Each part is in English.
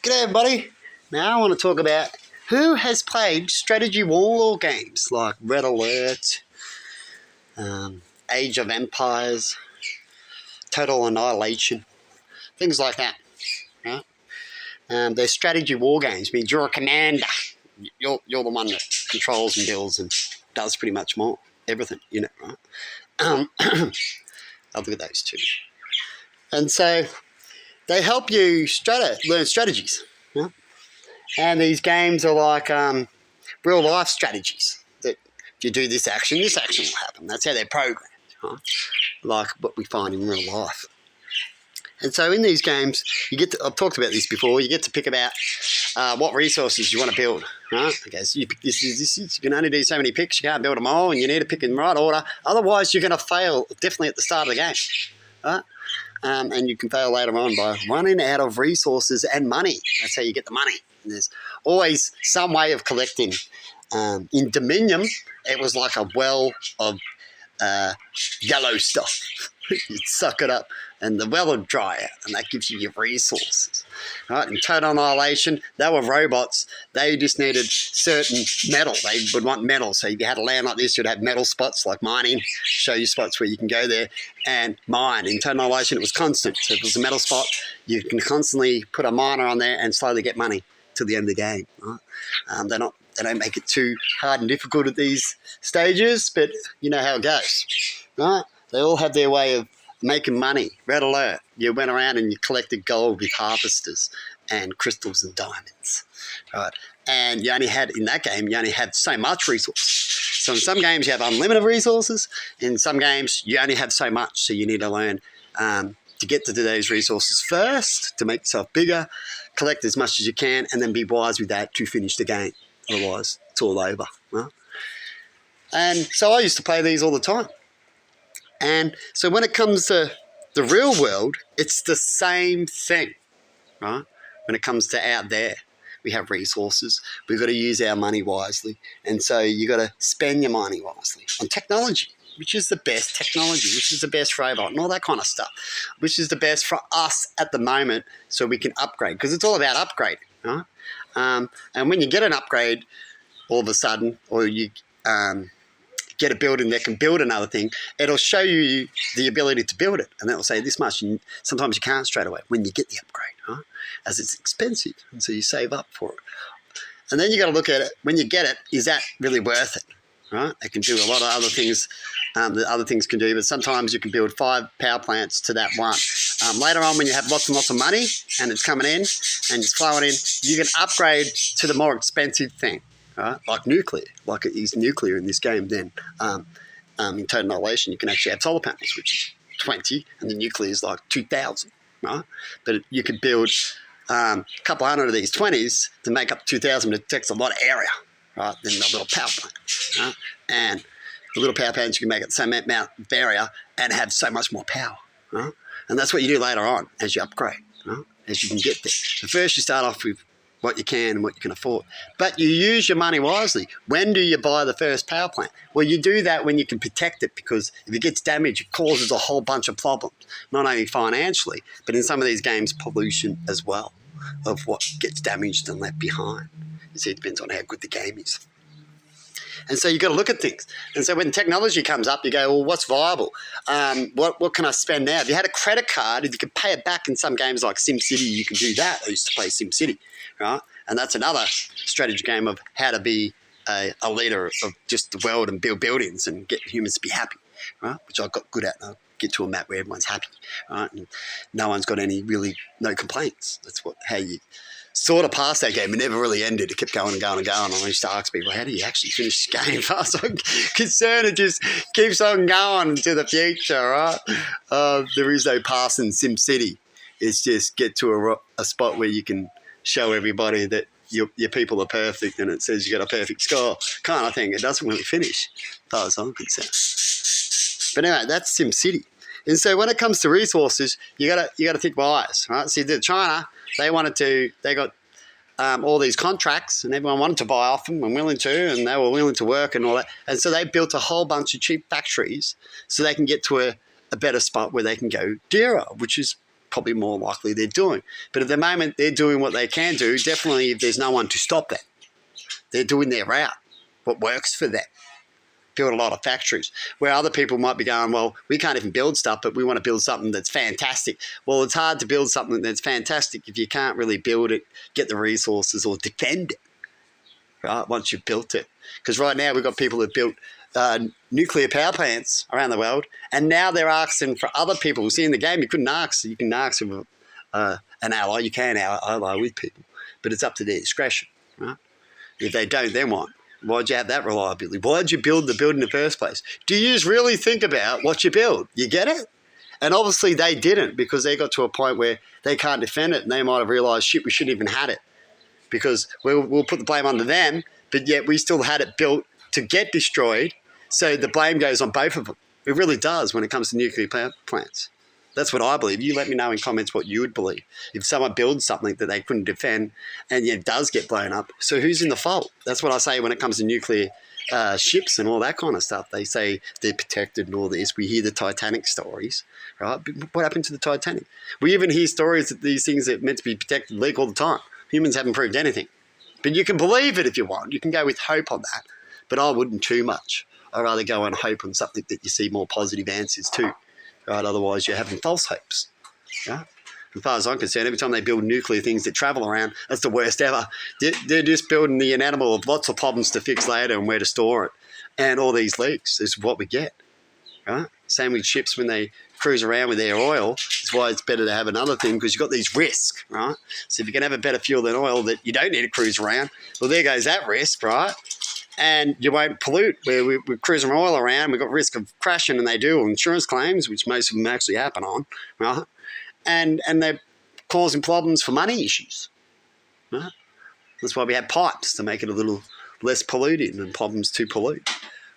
G'day everybody. Now I want to talk about who has played strategy warlord games like Red Alert, Age of Empires, Total Annihilation, things like that. Right? They're strategy war games. Means you're a commander. You're the one that controls and builds and does pretty much more everything. Right? I'll look at those two. And so they help you learn strategies. Yeah? And these games are like real life strategies. That if you do this action will happen. That's how they're programmed, right? Like what we find in real life. And so in these games, I've talked about this before, you get to pick about what resources you want to build, right? Okay, so you pick this, you can only do so many picks, you can't build them all, and you need to pick in the right order. Otherwise, you're going to fail definitely at the start of the game, right? And you can fail later on by running out of resources and money. That's how you get the money. And there's always some way of collecting. In Dominion, it was like a well of yellow stuff. You'd suck it up and the well would dry out and that gives you your resources. Right? In Total Annihilation, they were robots. They just needed certain metal. They would want metal. So if you had a land like this, you'd have metal spots like mining, show you spots where you can go there and mine. In Total Annihilation, it was constant. So if it was a metal spot, you can constantly put a miner on there and slowly get money till the end of the game. Right? They don't make it too hard and difficult at these stages, but you know how it goes. Right? They all have their way of making money. Red Alert, you went around and you collected gold with harvesters and crystals and diamonds. Right? And you only had so much resource. So in some games you have unlimited resources. In some games you only have so much. So you need to learn to get to those resources first, to make yourself bigger, collect as much as you can, and then be wise with that to finish the game. Otherwise, it's all over. Right? And so I used to play these all the time. And so when it comes to the real world, it's the same thing, right? When it comes to out there, we have resources. We've got to use our money wisely. And so you got to spend your money wisely on technology, which is the best technology, which is the best robot and all that kind of stuff, which is the best for us at the moment so we can upgrade, because it's all about upgrading, right? And when you get an upgrade all of a sudden, or you get a building that can build another thing, it'll show you the ability to build it. And that'll say this much. And sometimes you can't straight away when you get the upgrade, huh? As it's expensive. And so you save up for it. And then you got to look at it. When you get it, is that really worth it? Right? It can do a lot of other things that other things can do, but sometimes you can build 5 power plants to that one. Later on, when you have lots and lots of money and it's coming in and it's flowing in, you can upgrade to the more expensive thing. Right? Like nuclear, like it is nuclear in this game. Then in Total Annihilation, you can actually have solar panels, which is 20, and the nuclear is like 2,000, right? But you could build a couple hundred of these 20s to make up 2,000, but it takes a lot of area, right? Then the little power plant, right? And the little power plants, you can make it the same amount of area and have so much more power, right? And that's what you do later on as you upgrade, right? As you can get there. But first you start off with what you can and what you can afford. But you use your money wisely. When do you buy the first power plant? Well, you do that when you can protect it, because if it gets damaged, it causes a whole bunch of problems, not only financially, but in some of these games, pollution as well, of what gets damaged and left behind. You see, it depends on how good the game is. And so you've got to look at things. And so when technology comes up, you go, well, what's viable? What can I spend now? If you had a credit card, if you could pay it back in some games like SimCity, you can do that. I used to play SimCity, right? And that's another strategy game of how to be a leader of just the world and build buildings and get humans to be happy, right? Which I got good at. I'll get to a map where everyone's happy, right? And no one's got no complaints. That's how you sort of passed that game. It never really ended. It kept going and going and going. I used to ask people, how do you actually finish this game? I was so concerned it just keeps on going into the future, right? There is no pass in SimCity. It's just get to a spot where you can show everybody that your people are perfect and it says you got a perfect score kind of thing. It doesn't really finish, as far as I'm concerned. But anyway, that's SimCity. And so when it comes to resources, you gotta think wise, right? See, China, they got all these contracts and everyone wanted to buy off them and willing to, and they were willing to work and all that. And so they built a whole bunch of cheap factories so they can get to a better spot where they can go dearer, which is probably more likely they're doing. But at the moment, they're doing what they can do. Definitely, if there's no one to stop them, they're doing their route, what works for them. Build a lot of factories, where other people might be going, well, we can't even build stuff, but we want to build something that's fantastic. Well, it's hard to build something that's fantastic if you can't really build it, get the resources, or defend it, right, once you've built it. Because right now we've got people that built nuclear power plants around the world, and now they're asking for other people. See, in the game, you couldn't ask. You can ask for an ally. You can ally with people, but it's up to their discretion, right? If they don't, then what? Why'd you have that reliability? Why'd you build the building in the first place? Do you really think about what you build? You get it? And obviously they didn't, because they got to a point where they can't defend it, and they might have realised, shit, we shouldn't even had it, because we'll put the blame on them, but yet we still had it built to get destroyed, so the blame goes on both of them. It really does when it comes to nuclear power plants. That's what I believe. You let me know in comments what you would believe. If someone builds something that they couldn't defend and it does get blown up, so who's in the fault? That's what I say when it comes to nuclear ships and all that kind of stuff. They say they're protected and all this. We hear the Titanic stories, right? But what happened to the Titanic? We even hear stories that these things that are meant to be protected leak all the time. Humans haven't proved anything. But you can believe it if you want. You can go with hope on that. But I wouldn't too much. I'd rather go on hope on something that you see more positive answers to. Right? Otherwise, you're having false hopes. Yeah? As far as I'm concerned, every time they build nuclear things that travel around, that's the worst ever. They're just building the inedible of lots of problems to fix later and where to store it. And all these leaks is what we get. Right? Same with ships when they cruise around with their oil. That's why it's better to have another thing, because you've got these risks, right? So if you can have a better fuel than oil that you don't need to cruise around, well, there goes that risk, right? And you won't pollute. Where we're cruising oil around, we've got risk of crashing, and they do, or insurance claims, which most of them actually happen on, right? And they're causing problems for money issues, right? That's why we have pipes, to make it a little less polluting and problems to pollute.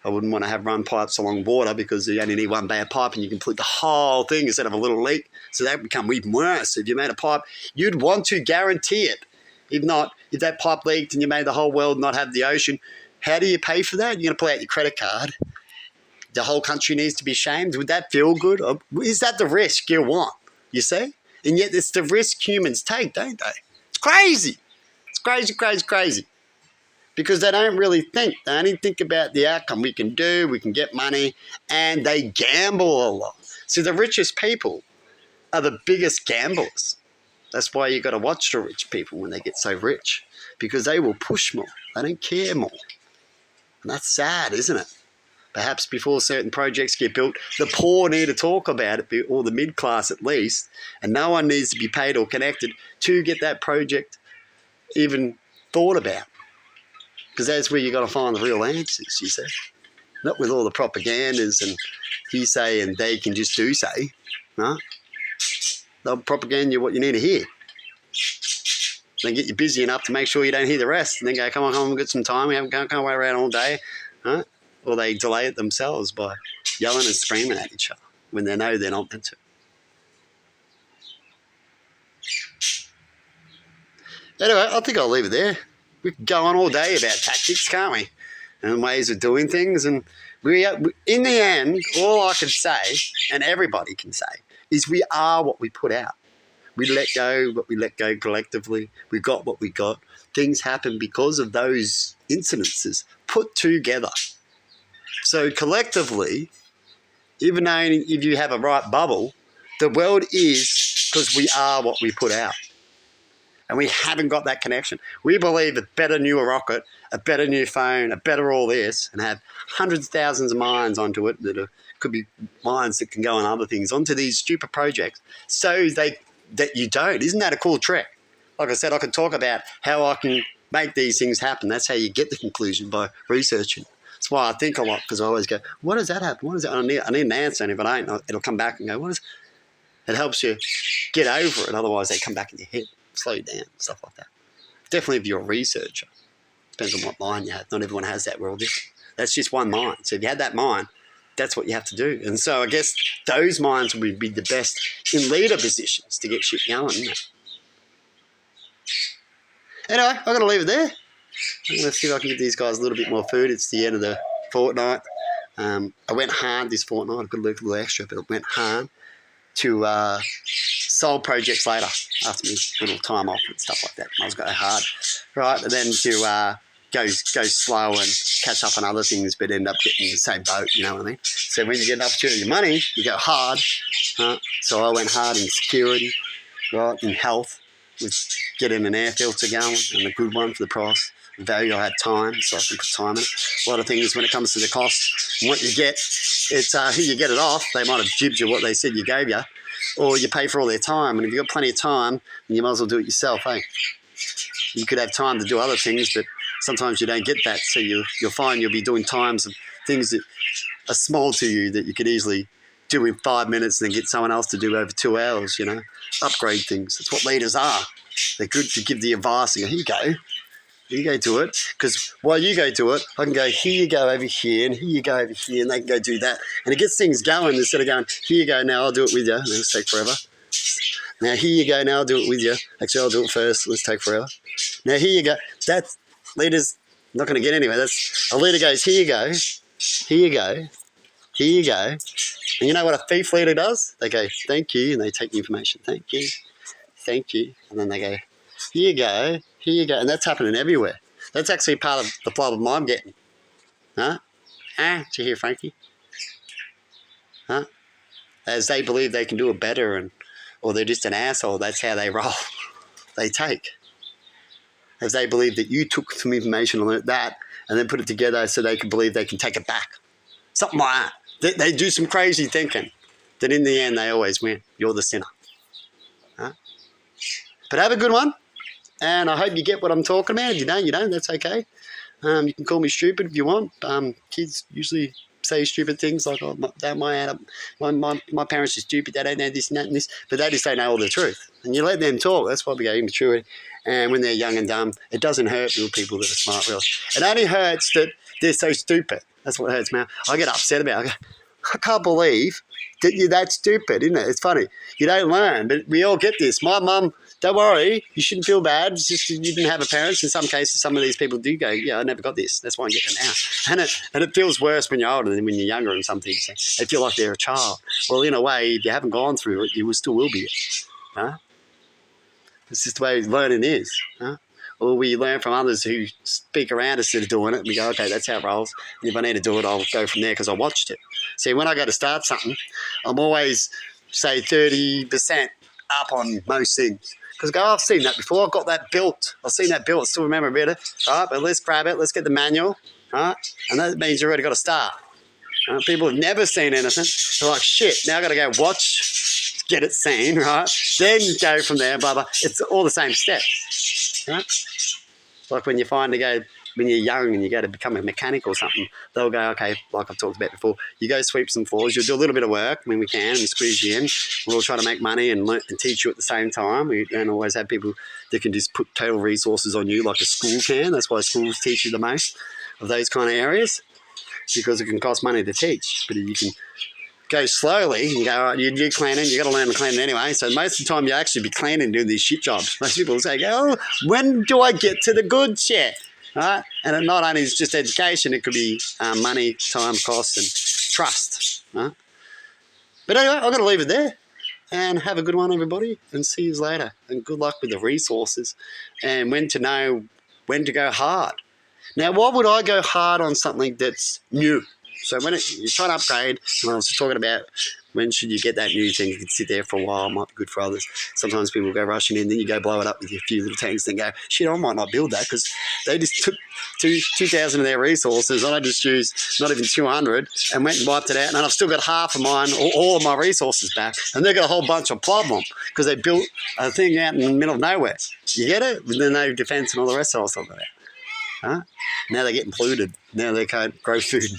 I wouldn't want to have run pipes along water, because you only need one bad pipe and you can pollute the whole thing instead of a little leak. So that would become even worse. If you made a pipe, you'd want to guarantee it. If not, if that pipe leaked and you made the whole world not have the ocean, how do you pay for that? You're going to pull out your credit card. The whole country needs to be shamed. Would that feel good? Or is that the risk you want? You see? And yet it's the risk humans take, don't they? It's crazy. It's crazy, crazy, crazy. Because they don't really think. They only think about the outcome. We can get money, and they gamble a lot. See, the richest people are the biggest gamblers. That's why you got to watch the rich people when they get so rich, because they will push more. They don't care more. And that's sad, isn't it? Perhaps before certain projects get built, the poor need to talk about it, or the mid-class at least, and no one needs to be paid or connected to get that project even thought about. Because that's where you got to find the real answers, you see. Not with all the propagandas and he say and they can just do say. No. They'll propaganda you what you need to hear. They get you busy enough to make sure you don't hear the rest, and then go, come on, we've got some time. We haven't can't wait around all day. Right? Or they delay it themselves by yelling and screaming at each other when they know they're not meant to. Anyway, I think I'll leave it there. We can go on all day about tactics, can't we? And ways of doing things. And we in the end, all I can say, and everybody can say, is we are what we put out. We let go what we let go collectively. We got what we got. Things happen because of those incidences put together. So collectively, even though if you have a right bubble, the world is because we are what we put out. And we haven't got that connection. We believe a better new rocket, a better new phone, a better all this, and have hundreds of thousands of minds onto it that could be minds that can go on other things, onto these stupid projects, so that you don't. Isn't that a cool trick? Like I said, I could talk about how I can make these things happen. That's how you get the conclusion, by researching. That's why I think a lot, because I always go, what does that happen? What is that? I need an answer, and if I don't, it'll come back and go, what is it? It helps you get over it. Otherwise, they come back in your head. Slow you down, stuff like that. Definitely if you're a researcher. Depends on what mind you have. Not everyone has that. We're all different. That's just one mind. So if you had that mind, that's what you have to do. And so I guess those minds would be the best in leader positions to get shit going, isn't it? Anyway, I've got to leave it there. I'm going to see if I can give these guys a little bit more food. It's the end of the fortnight. I went hard this fortnight. I've got a little extra, but I went hard to sold projects later after me little time off and stuff like that. I was going hard, right? And then to go slow and catch up on other things, but end up getting in the same boat. You know what I mean? So when you get an opportunity of money, you go hard. So I went hard in security, right? In health, with getting an air filter going and a good one for the price. Value, I had time, so I can put time in it. A lot of things when it comes to the cost and what you get, it's who you get it off. They might have jibbed you what they said you gave you, or you pay for all their time. And if you've got plenty of time, then you might as well do it yourself, eh? You could have time to do other things, but sometimes you don't get that. So you'll find you'll be doing times of things that are small to you that you could easily do in 5 minutes and then get someone else to do over 2 hours, you know. Upgrade things. That's what leaders are. They're good to give the advice and go, here you go. You go do it, because while you go do it, I can go, here you go over here, and here you go over here, and they can go do that. And it gets things going instead of going, here you go, now I'll do it with you. Let's take forever. Now here you go, now I'll do it with you. Actually, I'll do it first. Let's take forever. Now here you go. That's leaders not going to get anywhere. That's a leader goes, here you go, here you go, here you go. And you know what a thief leader does? They go, thank you, and they take the information. Thank you, and then they go, here you go, here you go. And that's happening everywhere. That's actually part of the problem I'm getting. Huh? Did you hear Frankie? Huh? As they believe they can do it better, or they're just an asshole, that's how they roll. They take. As they believe that you took some information and learnt that and then put it together so they can believe they can take it back. Something like that. They do some crazy thinking that in the end they always win. You're the sinner. Huh? But have a good one. And I hope you get what I'm talking about. If you don't, that's okay. You can call me stupid if you want. Kids usually say stupid things like, oh, my parents are stupid, they don't know this and that and this, but they just don't know all the truth. And you let them talk. That's why we go immaturity. And when they're young and dumb, it doesn't hurt little people that are smart, really. It only hurts that they're so stupid. That's what hurts me. I get upset about it. I can't believe that you're that stupid, isn't it? It's funny. You don't learn, but we all get this. My mum, don't worry, you shouldn't feel bad. It's just you didn't have a parents. In some cases, some of these people do go, yeah, I never got this. That's why I get it now. And it feels worse when you're older than when you're younger and some things. They feel like they're a child. Well, in a way, if you haven't gone through it, you still will be. Huh? It's just the way learning is. Huh? Or we learn from others who speak around us that are doing it, and we go, okay, that's how it rolls. And if I need to do it, I'll go from there because I watched it. See, when I go to start something, I'm always, say, 30% up on most things. Because I've seen that before. I've got that built. I've seen that built. I still remember a bit of it. All right, but let's grab it. Let's get the manual. All right? And that means you've already got to start. People have never seen anything. They're like, shit, now I've got to go watch, get it seen, right? Then go from there, blah, blah. It's all the same steps. Right? Like when you find when you're young and you go to become a mechanic or something, they'll go, okay, like I've talked about before, you go sweep some floors, you'll do a little bit of work when we can and squeeze you in. We'll all try to make money and learn and teach you at the same time. We don't always have people that can just put total resources on you like a school can. That's why schools teach you the most of those kind of areas, because it can cost money to teach. But if you can go slowly and go, all right, you're cleaning, you got to learn to clean anyway. So most of the time you actually be cleaning doing these shit jobs. Most people will say, oh, when do I get to the good shit? Right? And it not only is just education, it could be money, time, cost, and trust. Right? But anyway, I've got to leave it there. And have a good one, everybody, and see you later. And good luck with the resources and when to know when to go hard. Now, why would I go hard on something that's new? So when you're trying to upgrade, and I was talking about when should you get that new thing, you can sit there for a while, might be good for others. Sometimes people go rushing in, then you go blow it up with your few little tanks and go, shit, I might not build that because they just took 2,000 of their resources. I just used not even 200 and went and wiped it out. And I've still got half of mine, all of my resources back. And they've got a whole bunch of problem because they built a thing out in the middle of nowhere. You get it? With no defense and all the rest of it. Huh? Now they're getting polluted. Now they can't grow food.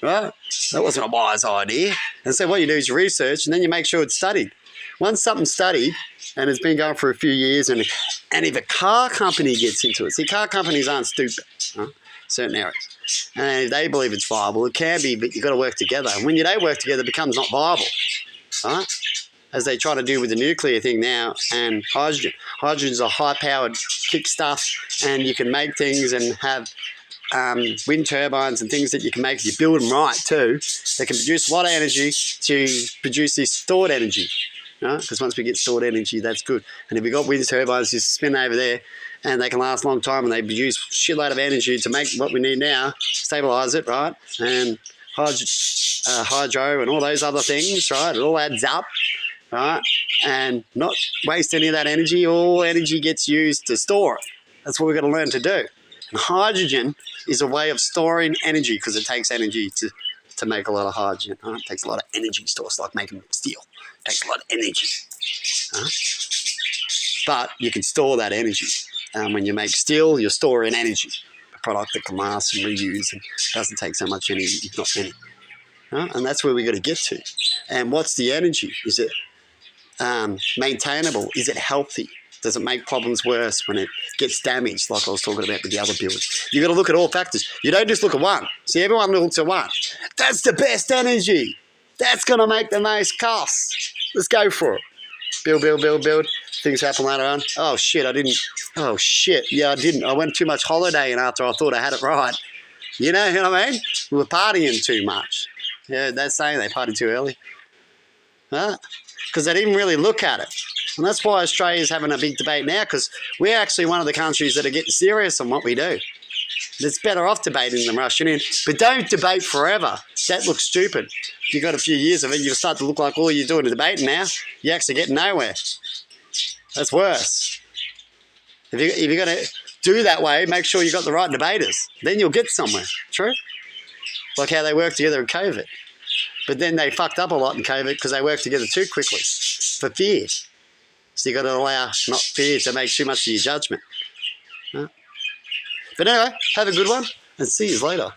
Right? That wasn't a wise idea. And so what you do is you research and then you make sure it's studied. Once something's studied and it's been going for a few years and if a car company gets into it, see, car companies aren't stupid, huh? Certain areas. And if they believe it's viable, it can be, but you've got to work together. And when you don't work together, it becomes not viable. Right? As they try to do with the nuclear thing now and hydrogen. Hydrogen's a high-powered kick stuff and you can make things and have wind turbines and things that you can make if you build them right too. They can produce a lot of energy to produce this stored energy. right? Because once we get stored energy, that's good. And if we've got wind turbines just spin over there, and they can last a long time, and they produce a shitload of energy to make what we need now, stabilise it, right? And hydro and all those other things, right? It all adds up, right? And not waste any of that energy. All energy gets used to store it. That's what we've got to learn to do. And hydrogen is a way of storing energy because it takes energy to make a lot of hydrogen. Right? It takes a lot of energy to store. It's like making steel. It takes a lot of energy. Right? But you can store that energy. When you make steel, you're storing energy. A product that can last and reuse and doesn't take so much energy, if not any. Right? And that's where we've got to get to. And what's the energy? Is it maintainable? Is it healthy? Does it make problems worse when it gets damaged, like I was talking about with the other builds? You've got to look at all factors. You don't just look at one. See, everyone looks at one. That's the best energy. That's going to make the most cost. Let's go for it. Build. Things happen later on. Oh, shit, I didn't. Oh, shit. Yeah, I didn't. I went too much holidaying after I thought I had it right. You know what I mean? We were partying too much. Yeah, that's saying they partied too early. Huh? Because they didn't really look at it. And that's why Australia's having a big debate now, because we're actually one of the countries that are getting serious on what we do. It's better off debating than rushing in. But don't debate forever. That looks stupid. If you've got a few years of it, you'll start to look like all you're doing is debating now. You're actually getting nowhere. That's worse. If you're going to do that way, make sure you've got the right debaters. Then you'll get somewhere. True? Like how they worked together in COVID. But then they fucked up a lot in COVID because they worked together too quickly for fear. So you've got to allow not fear to make too much of your judgment. But anyway, have a good one and see you later.